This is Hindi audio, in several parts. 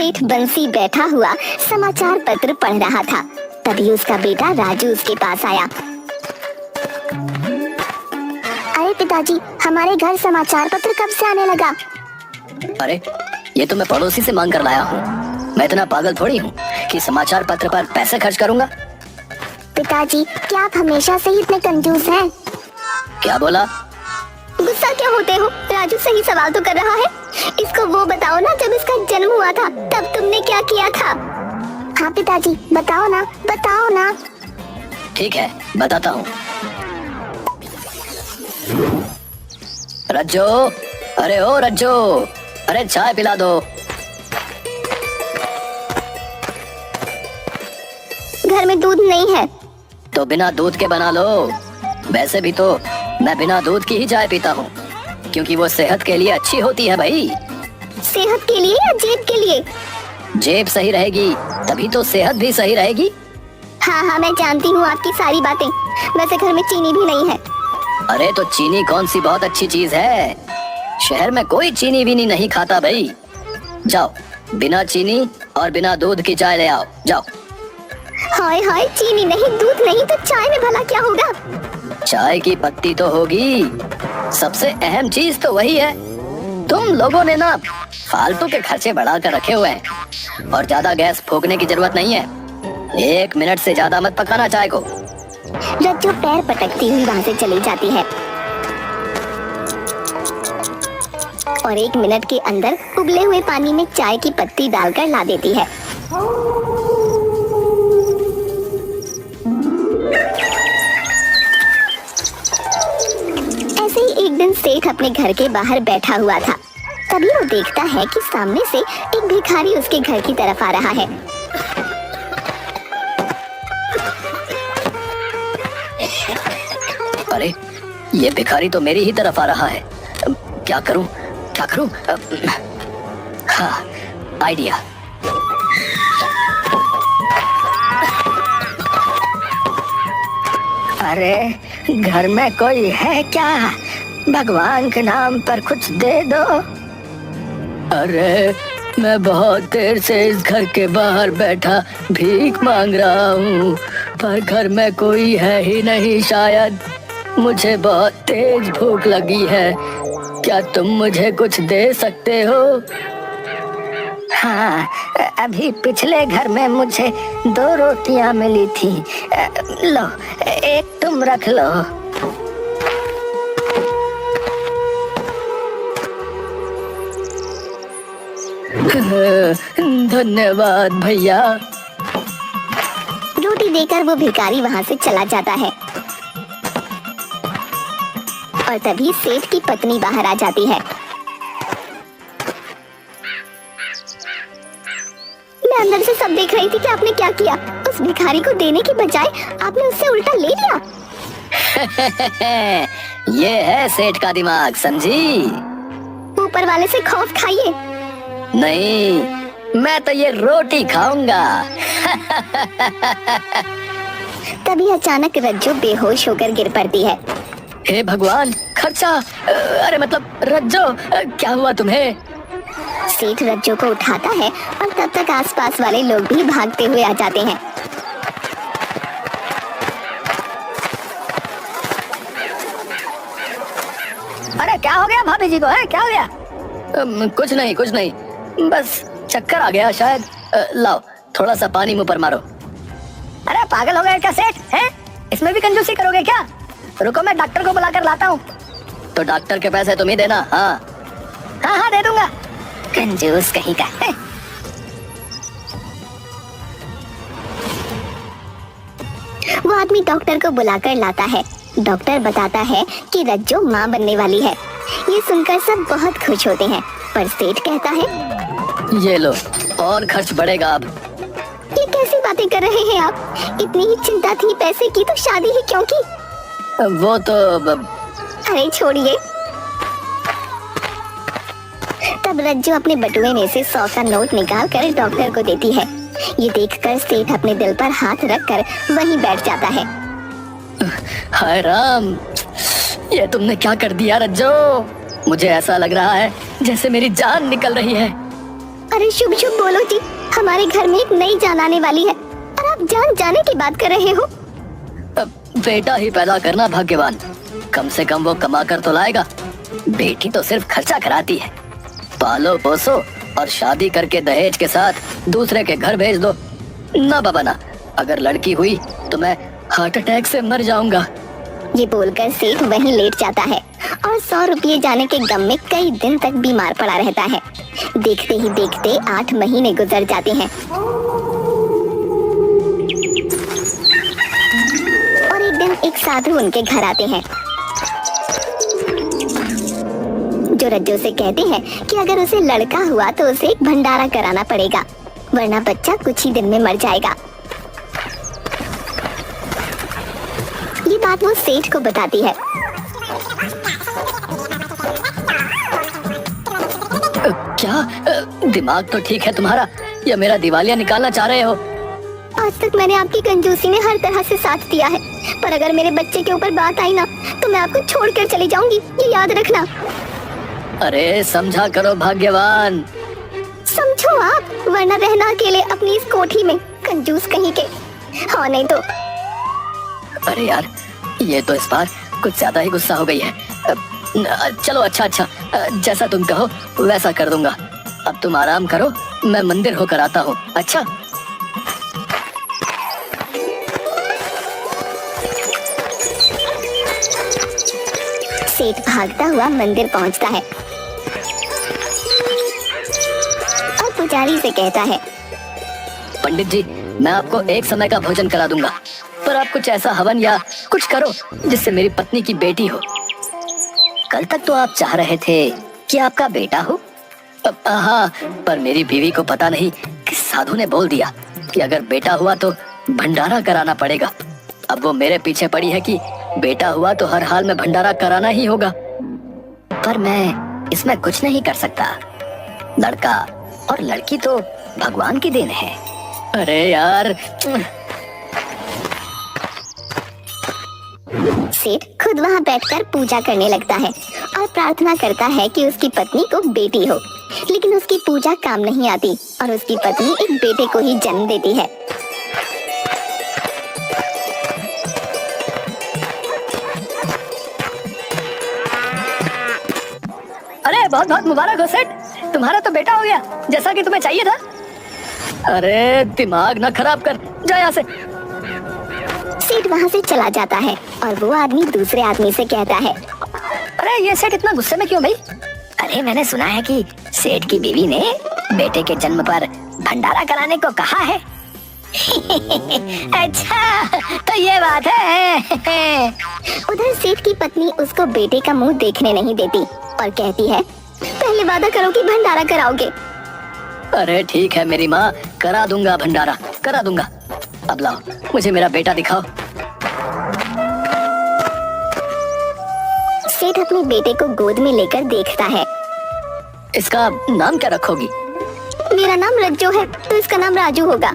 सेठ बंसी बैठा हुआ समाचार पत्र पढ़ रहा था। तभी उसका बेटा राजू उसके पास आया। अरे पिताजी, हमारे घर समाचार पत्र कब से आने लगा? अरे ये तो मैं पड़ोसी से मांग कर लाया हूँ। मैं इतना पागल थोड़ी हूँ कि समाचार पत्र पर पैसे खर्च करूँगा। पिताजी, क्या आप हमेशा से ही इतने कंजूस हैं? क्या बोला? गुस्सा क्यों होते हो? राजू सही सवाल तो कर रहा है। इसको वो बताओ ना, जब इसका जन्म हुआ था तब तुमने क्या किया था? हाँ पिताजी, बताओ ना, बताओ ना। ठीक है, बताता हूँ। रज्जो, अरे ओ रज्जो, अरे चाय पिला दो। घर में दूध नहीं है। तो बिना दूध के बना लो। वैसे भी तो मैं बिना दूध की ही चाय पीता हूँ, क्योंकि वो सेहत के लिए अच्छी होती है भाई। सेहत के लिए या जेब के लिए? जेब सही रहेगी तभी तो सेहत भी सही रहेगी। हाँ, मैं जानती हूँ आपकी सारी बातें। वैसे घर में चीनी भी नहीं है। अरे तो चीनी कौन सी बहुत अच्छी चीज है। शहर में कोई चीनी भी नहीं खाता भाई। जाओ, बिना चीनी और बिना दूध की चाय ले आओ, जाओ। हाय हाय, चीनी नहीं, दूध नहीं, तो चाय में भला क्या होगा? चाय की पत्ती तो होगी। सबसे अहम चीज तो वही है। तुम लोगों ने ना फालतू के खर्चे बढ़ा कर रखे हुए हैं और ज्यादा गैस फूकने की जरूरत नहीं है। 1 मिनट से ज्यादा मत पकाना चाय को। रज्जो पैर पटकती हुई वहाँ से चली जाती है और 1 मिनट के अंदर उबले हुए पानी में चाय की पत्ती डालकर ला देती है। ऐसे ही एक दिन सेठ अपने घर के बाहर बैठा हुआ था। तभी वो देखता है कि सामने से एक भिखारी उसके घर की तरफ आ रहा है। अरे ये भिखारी तो मेरी ही तरफ आ रहा है। क्या करूं, क्या करूं? हाँ, आइडिया। अरे घर में कोई है क्या? भगवान के नाम पर कुछ दे दो। अरे मैं बहुत देर से इस घर के बाहर बैठा भीख मांग रहा हूँ, पर घर में कोई है ही नहीं शायद। मुझे बहुत तेज भूख लगी है, क्या तुम मुझे कुछ दे सकते हो? हाँ, अभी पिछले घर में मुझे 2 रोटियां मिली थी। लो, एक तुम रख लो। धन्यवाद भैया। रोटी देकर वो भिखारी वहाँ से चला जाता है और तभी सेठ की पत्नी बाहर आ जाती है। मैं अंदर से सब देख रही थी कि आपने क्या किया। उस भिखारी को देने की बजाय आपने उससे उल्टा ले लिया। ये है सेठ का दिमाग, समझी? ऊपर वाले से खौफ खाइए। नहीं, मैं तो ये रोटी खाऊंगा। तभी अचानक रज्जो बेहोश होकर गिर पड़ती है। हे भगवान, खर्चा! अरे मतलब रज्जो, क्या हुआ तुम्हें? सेठ रज्जो को उठाता है और तब तक आसपास वाले लोग भी भागते हुए आ जाते हैं। अरे क्या हो गया भाभी जी को? है क्या हो गया? कुछ नहीं, कुछ नहीं, बस चक्कर आ गया शायद। लाओ थोड़ा सा पानी मुंह पर मारो। अरे पागल हो गए क्या सेठ? हैं? इसमें भी कंजूसी करोगे क्या? रुको, मैं डॉक्टर को बुलाकर लाता हूँ। तो डॉक्टर के पैसे तुम ही देना। हाँ हाँ हाँ, दे दूंगा। कंजूस कहीं का है। वो आदमी डॉक्टर को बुलाकर लाता है। डॉक्टर बताता है कि रज्जो माँ बनने वाली है। ये सुनकर सब बहुत खुश होते हैं, पर सेठ कहता है, ये लो, और खर्च बढ़ेगा अब। ये कैसी बातें कर रहे हैं आप? इतनी ही चिंता थी पैसे की तो शादी ही क्यों की? वो तो अरे छोड़िए। तब रज्जो अपने बटुए में से 100 का नोट निकाल कर डॉक्टर को देती है। ये देखकर सेठ अपने दिल पर हाथ रखकर वहीं बैठ जाता है। हाय राम, ये तुमने क्या कर दिया रज्जो? मुझे ऐसा लग रहा है जैसे मेरी जान निकल रही है। अरे शुभ शुभ बोलो जी, हमारे घर में एक नई जान आने वाली है और आप जान जाने की बात कर रहे हो। बेटा ही पैदा करना भाग्यवान, कम से कम वो कमा कर तो लाएगा। बेटी तो सिर्फ खर्चा कराती है। पालो पोसो और शादी करके दहेज के साथ दूसरे के घर भेज दो। ना बाबा ना, अगर लड़की हुई तो मैं हार्ट अटैक से मर जाऊंगा। ये बोलकर सेठ वहीं लेट जाता है और 100 रुपये जाने के गम में कई दिन तक बीमार पड़ा रहता है। देखते ही देखते 8 महीने गुजर जाते हैं और एक दिन एक साधु उनके घर आते हैं, जो रज्जो से कहते हैं कि अगर उसे लड़का हुआ तो उसे एक भंडारा कराना पड़ेगा, वरना बच्चा कुछ ही दिन में मर जाएगा। ये बात वो सेठ को बताती है। क्या दिमाग तो ठीक है तुम्हारा, या मेरा दिवालिया निकालना चाह रहे हो? आज तक मैंने आपकी कंजूसी में हर तरह से साथ दिया है, पर अगर मेरे बच्चे के ऊपर बात आई ना तो मैं आपको छोड़कर चली जाऊंगी, ये याद रखना। अरे समझा करो भाग्यवान। समझो आप, वरना रहना अकेले अपनी इस कोठी में, कंजूस कहीं के। हाँ नहीं तो। अरे यार, ये तो इस बार कुछ ज्यादा ही गुस्सा हो गई है। चलो अच्छा, जैसा तुम कहो वैसा कर दूंगा। अब तुम आराम करो, मैं मंदिर होकर आता हूँ। अच्छा। सेठ भागता हुआ मंदिर पहुंचता है और पुजारी से कहता है, पंडित जी, मैं आपको एक समय का भोजन करा दूंगा, पर आप कुछ ऐसा हवन या कुछ करो जिससे मेरी पत्नी की बेटी हो। कल तक तो आप चाह रहे थे कि आपका बेटा हो। हाँ, पर मेरी बीवी को पता नहीं कि साधु ने बोल दिया कि अगर बेटा हुआ तो भंडारा कराना पड़ेगा। अब वो मेरे पीछे पड़ी है कि बेटा हुआ तो हर हाल में भंडारा कराना ही होगा। पर मैं इसमें कुछ नहीं कर सकता। लड़का और लड़की तो भगवान की देन है। अरे यार। सेठ खुद वहाँ बैठकर पूजा करने लगता है और प्रार्थना करता है कि उसकी पत्नी को बेटी हो, लेकिन उसकी पूजा काम नहीं आती और उसकी पत्नी एक बेटे को ही जन्म देती है। अरे बहुत बहुत मुबारक हो सेठ, तुम्हारा तो बेटा हो गया जैसा कि तुम्हें चाहिए था। अरे दिमाग ना खराब कर, जा यहाँ से। सेठ वहाँ से चला जाता है और वो आदमी दूसरे आदमी से कहता है, अरे ये सेठ इतना गुस्से में क्यों भाई? अरे मैंने सुना है कि सेठ की बीवी ने बेटे के जन्म पर भंडारा कराने को कहा है। अच्छा, तो ये बात है। उधर सेठ की पत्नी उसको बेटे का मुंह देखने नहीं देती और कहती है, पहले वादा करो कि भंडारा कराओगे। अरे ठीक है मेरी माँ, करा दूंगा भंडारा, करा दूंगा। अब लाओ मुझे मेरा बेटा दिखाओ। सेठ अपने बेटे को गोद में लेकर देखता है। इसका नाम क्या रखोगी? मेरा नाम रज्जो है तो इसका नाम राजू होगा।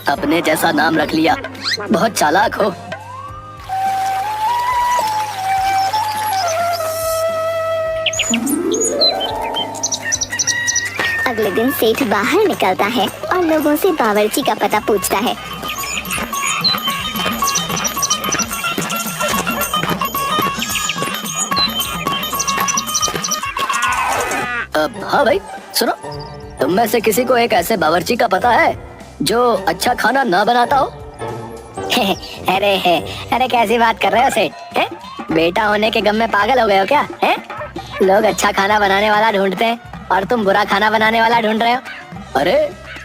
अपने जैसा नाम रख लिया, बहुत चालाक हो। अगले दिन सेठ बाहर निकलता है और लोगों से बावर्ची का पता पूछता है। हाँ भाई सुनो, तुम में से किसी को एक ऐसे बावर्ची का पता है जो अच्छा खाना ना बनाता हो? अरे कैसी बात कर रहे हो सेठ? बेटा होने के गम में पागल हो गए हो क्या? लोग अच्छा खाना बनाने वाला ढूंढते हैं और तुम बुरा खाना बनाने वाला ढूंढ रहे हो। अरे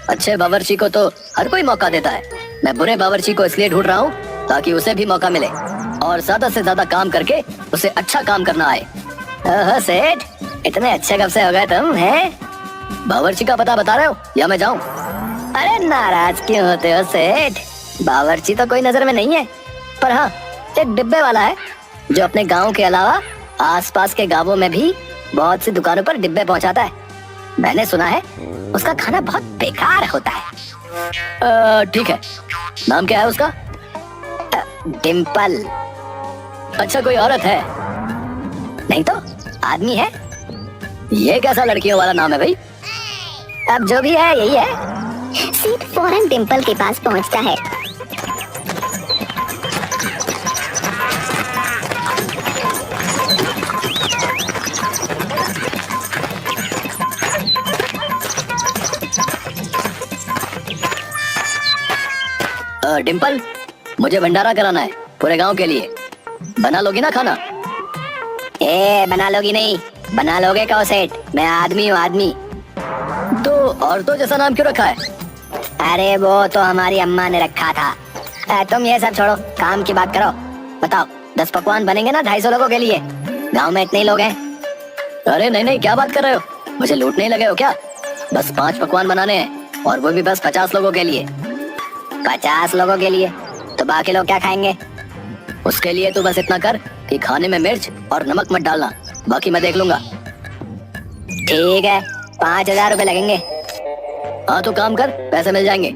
अच्छे बावर्ची को तो हर कोई मौका देता है। मैं बुरे बावर्ची को इसलिए ढूंढ रहा हूँ ताकि उसे भी मौका मिले और ज्यादा से ज्यादा काम करके उसे अच्छा काम करना आए। ओहो सेठ, इतने अच्छे कब से हो गए तुम? हैं बावर्ची का पता बता रहे हो या मैं जाऊं? अरे नाराज क्यों होते हो सेठ? बावर्ची तो कोई नजर में नहीं है, पर हाँ एक डिब्बे वाला है जो अपने गांव के अलावा आसपास के गांवों में भी बहुत सी दुकानों पर डिब्बे पहुंचाता है। मैंने सुना है उसका खाना बहुत बेकार होता है। ठीक है, नाम क्या है उसका? डिम्पल। अच्छा कोई औरत है? नहीं तो आदमी है। ये कैसा लड़कियों वाला नाम है भाई? अब जो भी है यही है। सेठ फौरन डिम्पल के पास पहुंचता है। डिम्पल, मुझे भंडारा कराना है पूरे गांव के लिए। बना लोगी ना खाना? ए बना लोगी नहीं, बना लोगे कहो सेठ, मैं आदमी हूँ आदमी। तो औरतों जैसा नाम क्यों रखा है? अरे वो तो हमारी अम्मा ने रखा था। तुम ये सब छोड़ो, काम की बात करो। बताओ 10 पकवान बनेंगे ना 250 लोगों के लिए? गांव में इतने ही लोग हैं। अरे नहीं नहीं, क्या बात कर रहे हो? मुझे लूटने लगे हो क्या? बस 5 पकवान बनाने हैं, और वो भी बस 50 लोगों के लिए। 50 लोगों के लिए? तो बाकी लोग क्या खाएंगे? उसके लिए तू बस इतना कर कि खाने में मिर्च और नमक मत डालना, बाकी मैं देख लूंगा। ठीक है, 5000 रुपए लगेंगे। हाँ तो काम कर, पैसे मिल जाएंगे।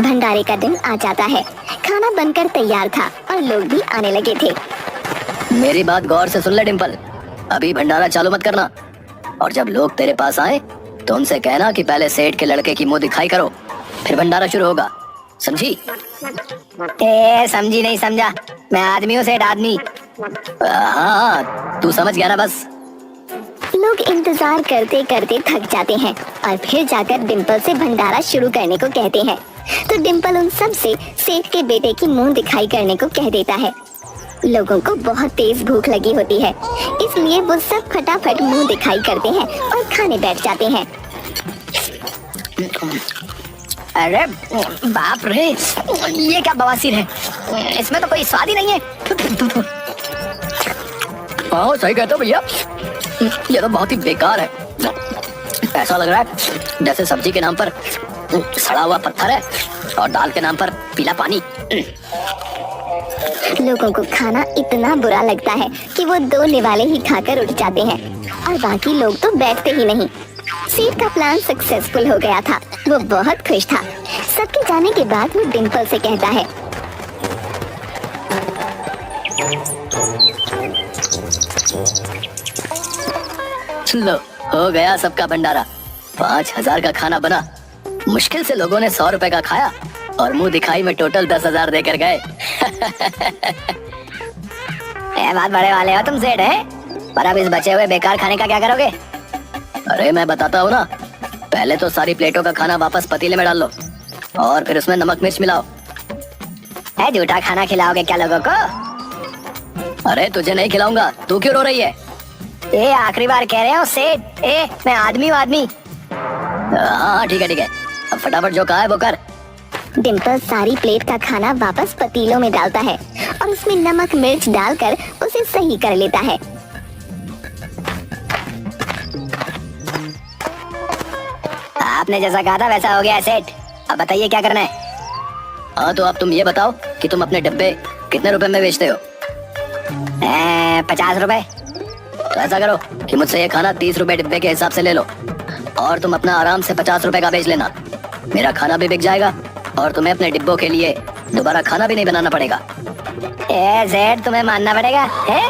भंडारे का दिन आ जाता है। खाना बनकर तैयार था और लोग भी आने लगे थे। मेरी बात गौर से सुन ले डिम्पल, अभी भंडारा चालू मत करना, और जब लोग तेरे पास आए तो उनसे कहना कि पहले सेठ के लड़के की मुंह दिखाई करो, फिर भंडारा शुरू होगा, समझी? ए समझी नहीं समझा, मैं आदमी हूँ सेठ, आदमी। हाँ तू समझ गया ना बस। लोग इंतजार करते करते थक जाते हैं और फिर जाकर डिम्पल से भंडारा शुरू करने को कहते हैं। तो डिम्पल उन सब से सेठ के बेटे की मुंह दिखाई करने को कह देता है। लोगों को बहुत तेज भूख लगी होती है, इसलिए वो सब फटाफट मुंह दिखाई करते हैं और खाने बैठ जाते हैं। अरे बाप रे, ये क्या बवासीर है, इसमें तो कोई स्वाद ही नहीं है। हाँ सही कहते हो भैया, ये तो बहुत ही बेकार है। ऐसा लग रहा है जैसे सब्जी के नाम पर सड़ा हुआ पत्थर है और दाल के नाम पर पीला पानी। लोगों को खाना इतना बुरा लगता है कि वो 2 निवाले ही खाकर उठ जाते हैं और बाकी लोग तो बैठते ही नहीं। सेठ का प्लान सक्सेसफुल हो गया था, वो बहुत खुश था। सबके जाने के बाद वो डिम्पल से कहता है, लो हो गया सबका भंडारा, 5000 का खाना बना। मुश्किल से लोगों ने 100 रुपए का खाया और मुंह दिखाई में टोटल 10,000 देकर गए। बात बड़े वाले हो तुम सेठ, है? पर अब इस बचे हुए बेकार खाने का क्या करोगे? अरे मैं बताता हूँ ना, पहले तो सारी प्लेटों का खाना वापस पतीले में डाल लो और फिर उसमें नमक मिर्च मिलाओ। झूठा खाना खिलाओगे क्या लोगों को? अरे तुझे नहीं खिलाऊंगा, तू क्यों रो रही है? ए आखिरी बार कह रहे हो सेठ, मैं आदमी हूँ आदमी। हाँ ठीक है ठीक है, अब फटाफट जो कहा है वो कर। डिम्पल सारी प्लेट का खाना वापस पतीलों में डालता है और उसमें नमक मिर्च डालकर उसे सही कर लेता है। आपने जैसा कहा था वैसा हो गया है सेठ, अब बताइए क्या करना है? हाँ तो अब तुम ये बताओ कि तुम अपने डब्बे कितने रुपए में बेचते हो? 50 रुपए। तो ऐसा करो कि मुझसे ये खाना 30 रुपए डिब्बे के हिसाब से ले लो, और तुम अपना आराम से 50 रुपए का बेच लेना। मेरा खाना भी बिक जाएगा और तुम्हें अपने डिब्बों के लिए दोबारा खाना भी नहीं बनाना पड़ेगा। सेठ तुम्हें मानना पड़ेगा, है?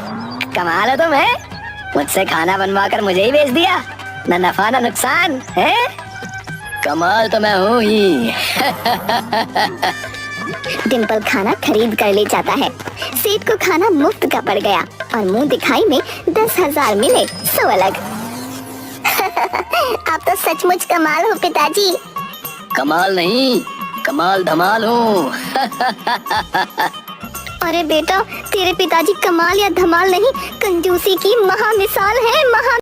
कमाल है तुम, है? मुझसे खाना बनवा कर मुझे ही बेच दिया, ना नफा ना नुकसान, है? कमाल तो मैं हूँ ही। डिम्पल खाना खरीद कर ले जाता है। सेठ को खाना मुफ्त का पड़ गया और मुंह दिखाई में 10,000 मिले, 100 अलग। आप तो सचमुच कमाल हो पिताजी। कमाल नहीं, कमाल धमाल हूँ। अरे बेटा, तेरे पिताजी कमाल या धमाल नहीं, कंजूसी की महा मिसाल है, महा।